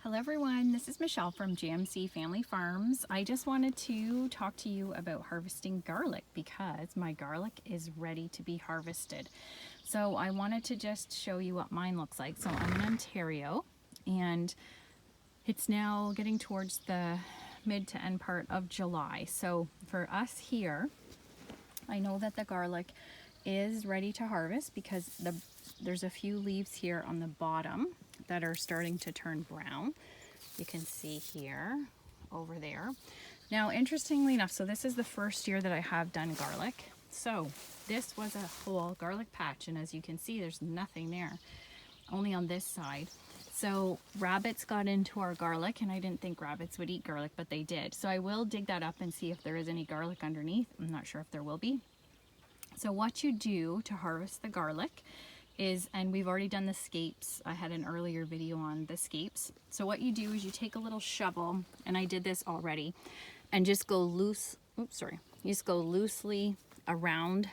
Hello everyone, this is Michelle from JMC Family Farms. I just wanted to talk to you about harvesting garlic because my garlic is ready to be harvested. So I wanted to just show you what mine looks like. So I'm in Ontario and it's now getting towards the mid to end part of July. So for us here, I know that the garlic is ready to harvest because there's a few leaves here on the bottom that are starting to turn brown. You can see here, over there. Now, interestingly enough, so this is the first year that I have done garlic. So this was a whole garlic patch, and as you can see, there's nothing there, only on this side. So rabbits got into our garlic, and I didn't think rabbits would eat garlic, but they did. So I will dig that up and see if there is any garlic underneath. I'm not sure if there will be. So what you do to harvest the garlic is, and we've already done the scapes. I had an earlier video on the scapes. So what you do is you take a little shovel, and I did this already, and just go loose, you just go loosely around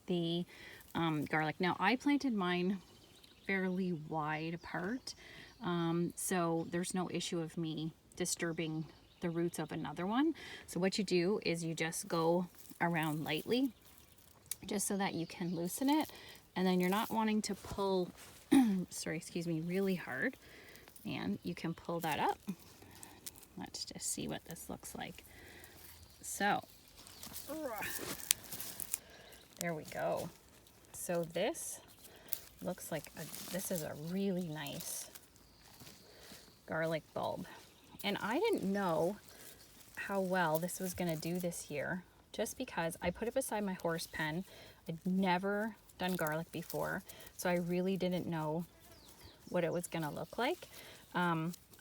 the garlic. Now I planted mine fairly wide apart, so there's no issue of me disturbing the roots of another one. So what you do is you just go around lightly, just so that you can loosen it, and then you're not wanting to pull really hard, and you can pull that up. Let's just see what this looks like. So there we go. So this looks like this is a really nice garlic bulb, and I didn't know how well this was going to do this year, just because I put it beside my horse pen. I'd never done garlic before, so I really didn't know what it was gonna look like.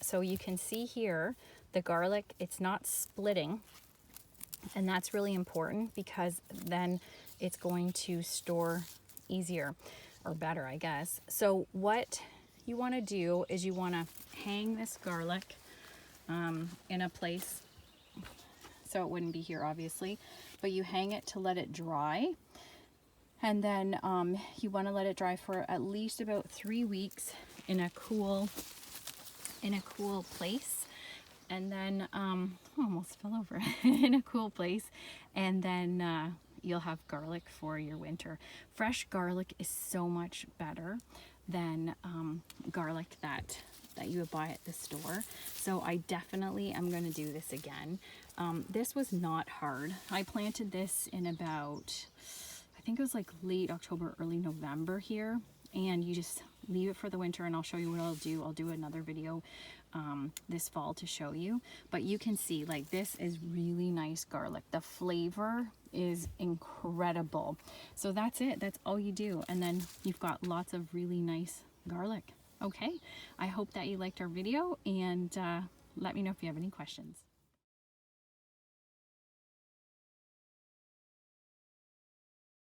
So you can see here, the garlic, it's not splitting, and that's really important because then it's going to store easier, or better, I guess. So what you wanna do is you wanna hang this garlic in a place, so it wouldn't be here obviously, but you hang it to let it dry. And then you want to let it dry for at least about 3 weeks in a cool place. And then almost fell over in a cool place. And then you'll have garlic for your winter. Fresh garlic is so much better than garlic that you would buy at the store. So I definitely am going to do this again. This was not hard. I planted this in about, I think it was like late October, early November here, and you just leave it for the winter, and I'll show you what I'll do. I'll do another video this fall to show you, but you can see, like, this is really nice garlic. The flavor is incredible. So that's it. That's all you do, and then you've got lots of really nice garlic. Okay, I hope that you liked our video, and let me know if you have any questions.